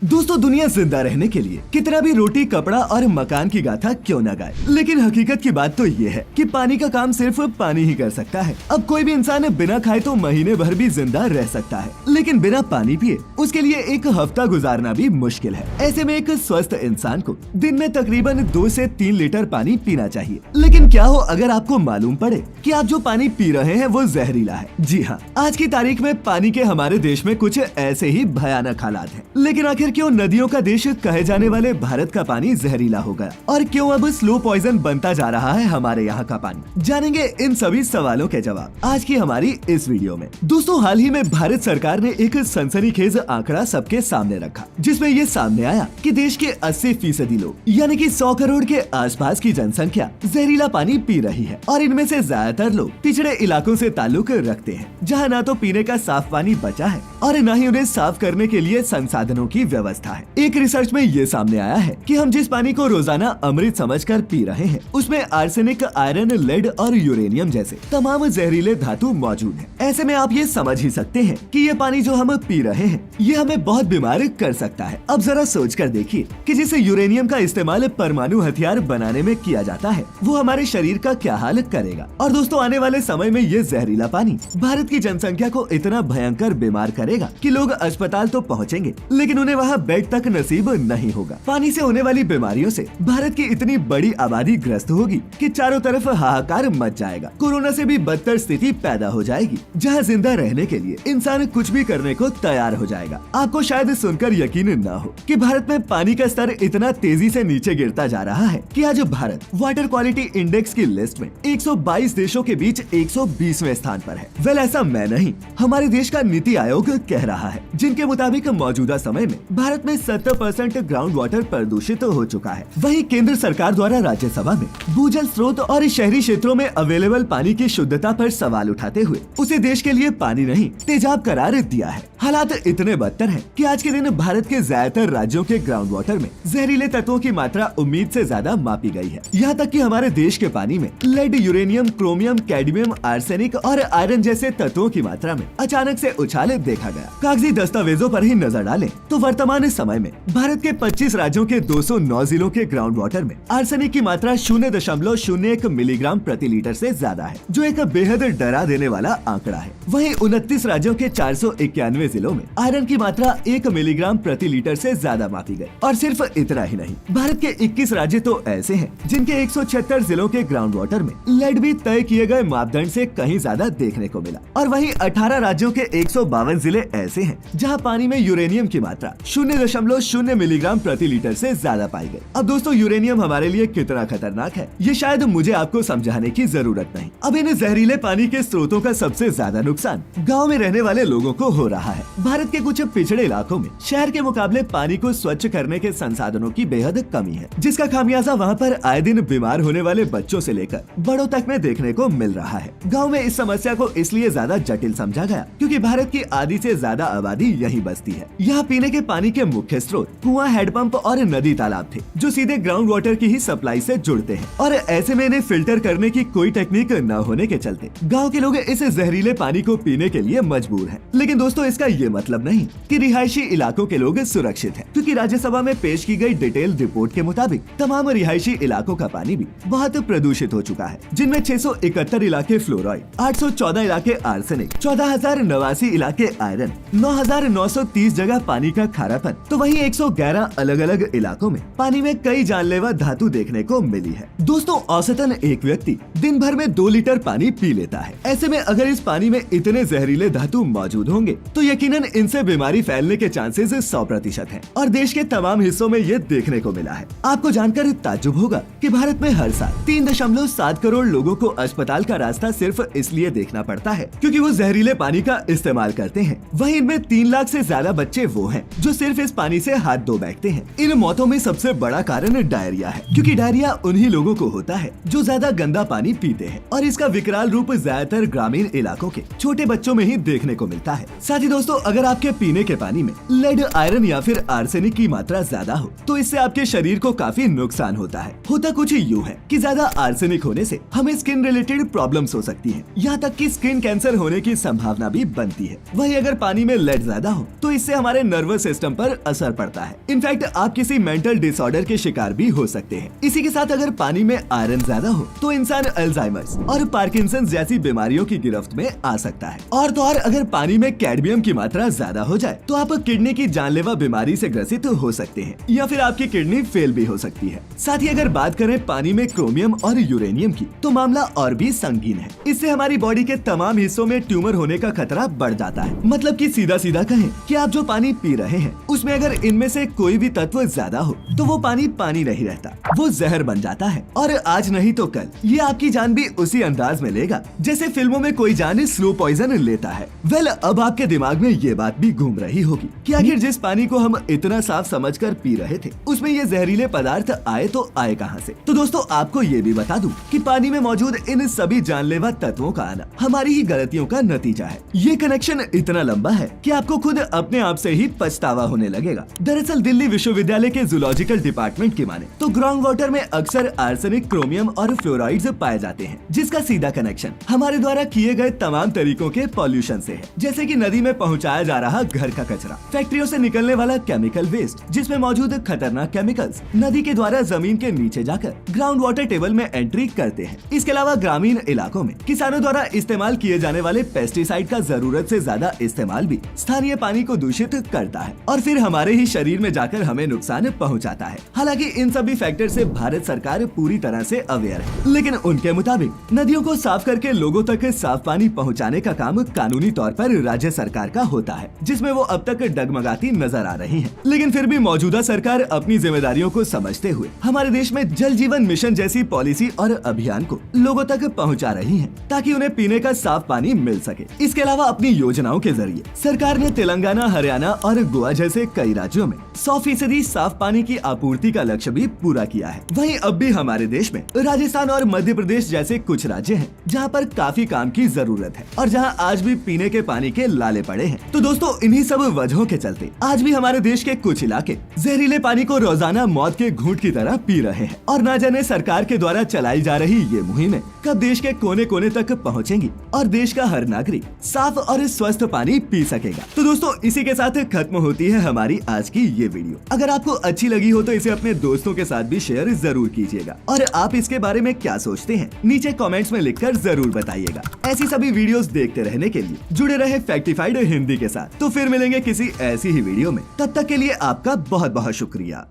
दोस्तों दुनिया जिंदा रहने के लिए कितना भी रोटी कपड़ा और मकान की गाथा क्यों न गाए, लेकिन हकीकत की बात तो ये है कि पानी का काम सिर्फ पानी ही कर सकता है। अब कोई भी इंसान बिना खाए तो महीने भर भी जिंदा रह सकता है, लेकिन बिना पानी पिए उसके लिए एक हफ्ता गुजारना भी मुश्किल है। ऐसे में एक स्वस्थ इंसान को दिन में तकरीबन 2 से 3 लीटर पानी पीना चाहिए। लेकिन क्या हो अगर आपको मालूम पड़े कि आप जो पानी पी रहे हैं वो जहरीला है। जी हाँ, आज की तारीख में पानी के हमारे देश में कुछ ऐसे ही भयानक हालात हैं। लेकिन आखिर क्यों नदियों का देश कहे जाने वाले भारत का पानी जहरीला हो गया और क्यों अब स्लो पॉइजन बनता जा रहा है हमारे यहाँ का पानी, जानेंगे इन सभी सवालों के जवाब आज की हमारी इस वीडियो में। दोस्तों हाल ही में भारत सरकार ने एक सनसनीखेज आंकड़ा सबके सामने रखा, जिसमें ये सामने आया कि देश के 80% लोग यानी कि 100 करोड़ के आसपास की जनसंख्या जहरीला पानी पी रही है और इनमें से ज्यादातर लोग पिछड़े इलाकों से ताल्लुक रखते हैं, जहाँ न तो पीने का साफ पानी बचा है और न ही उन्हें साफ करने के लिए संसाधनों की व्यवस्था है। एक रिसर्च में ये सामने आया है कि हम जिस पानी को रोजाना अमृत समझकर पी रहे हैं उसमें आर्सेनिक, आयरन, लेड और यूरेनियम जैसे तमाम जहरीले धातु मौजूद हैं। ऐसे में आप ये समझ ही सकते हैं कि ये पानी जो हम पी रहे हैं ये हमें बहुत बीमार कर सकता है। अब जरा सोच कर देखिए कि जिस यूरेनियम का इस्तेमाल परमाणु हथियार बनाने में किया जाता है वो हमारे शरीर का क्या हाल करेगा। और दोस्तों आने वाले समय में ये जहरीला पानी भारत की जनसंख्या को इतना भयंकर बीमार करेगा कि लोग अस्पताल तो पहुँचेंगे लेकिन उन्हें वहाँ बेड तक नसीब नहीं होगा। पानी से होने वाली बीमारियों से भारत की इतनी बड़ी आबादी ग्रस्त होगी कि चारों तरफ हाहाकार मच जाएगा। कोरोना से भी बदतर स्थिति पैदा हो जाएगी, जहां जिंदा रहने के लिए इंसान कुछ भी करने को तैयार हो जाएगा। आपको शायद सुनकर यकीन न हो कि भारत में पानी का स्तर इतना तेजी से नीचे गिरता जा रहा है कि आज भारत वाटर क्वालिटी इंडेक्स की लिस्ट में 122 देशों के बीच 120वें स्थान पर है। वेल ऐसा मैं नहीं, हमारे देश का नीति आयोग कह रहा है, जिनके मुताबिक मौजूदा समय में भारत में 70% ग्राउंड वाटर प्रदूषित हो चुका है। वहीं केंद्र सरकार द्वारा राज्यसभा में भूजल स्रोत और शहरी क्षेत्रों में अवेलेबल पानी की शुद्धता पर सवाल उठाते हुए उसे देश के लिए पानी नहीं तेजाब करार दिया है। हालात इतने बदतर हैं कि आज के दिन भारत के ज्यादातर राज्यों के ग्राउंड वाटर में जहरीले तत्वों की मात्रा उम्मीद से ज्यादा मापी गई है। यहाँ तक कि हमारे देश के पानी में lead, uranium, chromium, cadmium, arsenic और आयरन जैसे तत्वों की मात्रा में अचानक से उछाल देखा गया। कागजी दस्तावेजों पर ही नजर डालें तो वर्तमान समय में भारत के 25 राज्यों के 209 जिलों के ग्राउंड वाटर में आर्सेनिक की मात्रा 0.01 मिलीग्राम प्रति लीटर से ज्यादा है, जो एक बेहद डरा देने वाला आंकड़ा है। वहीं 29 राज्यों के 491 जिलों में आयरन की मात्रा 1 मिलीग्राम प्रति लीटर से ज्यादा मापी गई। और सिर्फ इतना ही नहीं, भारत के 21 राज्य तो ऐसे हैं जिनके 176 जिलों के ग्राउंड वाटर में लेड भी तय किए गए मापदंड से कहीं ज्यादा देखने को मिला। और वहीं 18 राज्यों के 152 जिले ऐसे हैं जहाँ पानी में यूरेनियम की मात्रा 0.0 मिलीग्राम प्रति लीटर से ज्यादा पाई गई। अब दोस्तों यूरेनियम हमारे लिए कितना खतरनाक है ये शायद मुझे आपको समझाने की जरूरत नहीं। अब इन जहरीले पानी के स्रोतों का सबसे ज्यादा नुकसान गांव में रहने वाले लोगों को हो रहा है। भारत के कुछ पिछड़े इलाकों में शहर के मुकाबले पानी को स्वच्छ करने के संसाधनों की बेहद कमी है, जिसका खामियाजा वहाँ पर आए दिन बीमार होने वाले बच्चों से लेकर बड़ों तक में देखने को मिल रहा है। गाँव में इस समस्या को इसलिए ज्यादा जटिल समझा गया क्योंकि भारत की आधी से ज्यादा आबादी यही बसती है। यहाँ पीने के पानी के मुख्य स्रोत कुआं, हैंडपंप और नदी तालाब थे, जो सीधे ग्राउंड वाटर की ही सप्लाई से जुड़ते हैं। और ऐसे में इन्हें फिल्टर करने की कोई टेक्निक न होने के चलते गांव के लोग इस जहरीले पानी को पीने के लिए मजबूर हैं। लेकिन दोस्तों इसका ये मतलब नहीं कि रिहायशी इलाकों के लोग सुरक्षित हैं, क्योंकि राज्यसभा में पेश की गई डिटेल रिपोर्ट के मुताबिक तमाम रिहायशी इलाकों का पानी भी बहुत प्रदूषित हो चुका है, जिनमें 671 इलाके फ्लोराइड, 814 इलाके आर्सेनिक, 14,089 इलाके आयरन, 9,930 जगह पानी का खारापन, तो वहीं 111 अलग अलग इलाकों में पानी में कई जानलेवा धातु देखने को मिली है। दोस्तों औसतन एक व्यक्ति दिन भर में 2 लीटर पानी पी लेता है। ऐसे में अगर इस पानी में इतने जहरीले धातु मौजूद होंगे तो यकीनन इनसे बीमारी फैलने के चांसेस 100% हैं और देश के तमाम हिस्सों में ये देखने को मिला है। आपको जानकर ताज्जुब होगा कि भारत में हर साल 3.7 करोड़ लोगों को अस्पताल का रास्ता सिर्फ इसलिए देखना पड़ता है क्योंकि वो जहरीले पानी का इस्तेमाल करते हैं। वहीं इनमें 3 लाख से ज्यादा बच्चे वो हैं जो सिर्फ इस पानी से हाथ धो बैठते हैं। इन मौतों में सबसे बड़ा कारण डायरिया है, क्योंकि डायरिया उन्हीं लोगों को होता है जो ज्यादा गंदा पानी पीते हैं और इसका विकराल रूप ज्यादातर ग्रामीण इलाकों के छोटे बच्चों में ही देखने को मिलता है। साथ ही दोस्तों दोस्तों अगर आपके पीने के पानी में लेड, आयरन या फिर आर्सेनिक की मात्रा ज्यादा हो तो इससे आपके शरीर को काफी नुकसान होता है। होता कुछ यूँ है कि ज्यादा आर्सेनिक होने से हमें स्किन रिलेटेड प्रॉब्लम्स हो सकती हैं, यहाँ तक कि स्किन कैंसर होने की संभावना भी बनती है। वहीं अगर पानी में लेड ज्यादा हो तो इससे हमारे नर्वस सिस्टम पर असर पड़ता है। इनफैक्ट आप किसी मेंटल डिसऑर्डर के शिकार भी हो सकते हैं। इसी के साथ अगर पानी में आयरन ज्यादा हो तो इंसान अल्जाइमर्स और पार्किंसन जैसी बीमारियों की गिरफ्त में आ सकता है। और तो और अगर पानी में कैडमियम की मात्रा ज्यादा हो जाए तो आप किडनी की जानलेवा बीमारी से ग्रसित हो सकते हैं या फिर आपकी किडनी फेल भी हो सकती है। साथ ही अगर बात करें पानी में क्रोमियम और यूरेनियम की तो मामला और भी संगीन है। इससे हमारी बॉडी के तमाम हिस्सों में ट्यूमर होने का खतरा बढ़ जाता है। मतलब कि सीधा सीधा कहें कि आप जो पानी पी रहे हैं उसमें अगर इनमें से कोई भी तत्व ज्यादा हो तो वो पानी पानी नहीं रहता, वो जहर बन जाता है और आज नहीं तो कल ये आपकी जान भी उसी अंदाज में लेगा जैसे फिल्मों में कोई जान स्लो पॉइजन लेता है। वेल, अब आपके दिमाग में ये बात भी घूम रही होगी कि आखिर जिस पानी को हम इतना साफ समझकर पी रहे थे उसमें ये जहरीले पदार्थ आए तो आए कहां से। तो दोस्तों आपको ये भी बता दूं कि पानी में मौजूद इन सभी जानलेवा तत्वों का आना हमारी ही गलतियों का नतीजा है। ये कनेक्शन इतना लंबा है कि आपको खुद अपने आप से ही पछतावा होने लगेगा। दरअसल दिल्ली विश्वविद्यालय के जूलॉजिकल डिपार्टमेंट की माने तो ग्राउंड वाटर में अक्सर आर्सेनिक, क्रोमियम और फ्लोराइड्स पाए जाते हैं, जिसका सीधा कनेक्शन हमारे द्वारा किए गए तमाम तरीकों के पॉल्यूशन से है। जैसे कि नदी में पहुंचाया जा रहा घर का कचरा, फैक्ट्रियों से निकलने वाला केमिकल वेस्ट जिसमें मौजूद खतरनाक केमिकल्स नदी के द्वारा जमीन के नीचे जाकर ग्राउंड वाटर टेबल में एंट्री करते हैं। इसके अलावा ग्रामीण इलाकों में किसानों द्वारा इस्तेमाल किए जाने वाले पेस्टिसाइड का जरूरत से ज्यादा इस्तेमाल भी स्थानीय पानी को दूषित करता है और फिर हमारे ही शरीर में जाकर हमें नुकसान पहुंचाता है। हालांकि इन सभी फैक्टर से भारत सरकार पूरी तरह से अवेयर है, लेकिन उनके मुताबिक नदियों को साफ करके लोगों तक साफ पानी पहुंचाने का काम कानूनी तौर पर राज्य सरकार का होता है, जिसमें वो अब तक डगमगाती नजर आ रही है। लेकिन फिर भी मौजूदा सरकार अपनी जिम्मेदारियों को समझते हुए हमारे देश में जल जीवन मिशन जैसी पॉलिसी और अभियान को लोगों तक पहुंचा रही है ताकि उन्हें पीने का साफ पानी मिल सके। इसके अलावा अपनी योजनाओं के जरिए सरकार ने तेलंगाना, हरियाणा और गोवा जैसे कई राज्यों में 100% साफ पानी की आपूर्ति का लक्ष्य भी पूरा किया है। वहीं अब भी हमारे देश में राजस्थान और मध्य प्रदेश जैसे कुछ राज्य हैं जहां पर काफी काम की जरूरत है और जहां आज भी पीने के पानी के लाले पड़े हैं। तो दोस्तों इन्हीं सब वजहों के चलते आज भी हमारे देश के कुछ इलाके जहरीले पानी को रोजाना मौत के घूंट की तरह पी रहे हैं और न जाने सरकार के द्वारा चलाई जा रही ये मुहिमें कब देश के कोने कोने तक पहुँचेंगी और देश का हर नागरिक साफ और स्वस्थ पानी पी सकेगा। तो दोस्तों इसी के साथ खत्म होती है हमारी आज की ये वीडियो। अगर आपको अच्छी लगी हो तो इसे अपने दोस्तों के साथ भी शेयर जरूर कीजिएगा और आप इसके बारे में क्या सोचते हैं नीचे कमेंट्स में लिखकर जरूर बताइएगा। ऐसी सभी वीडियोस देखते रहने के लिए जुड़े रहे फैक्टिफाइड हिंदी के साथ। तो फिर मिलेंगे किसी ऐसी ही वीडियो में, तब तक के लिए आपका बहुत बहुत शुक्रिया।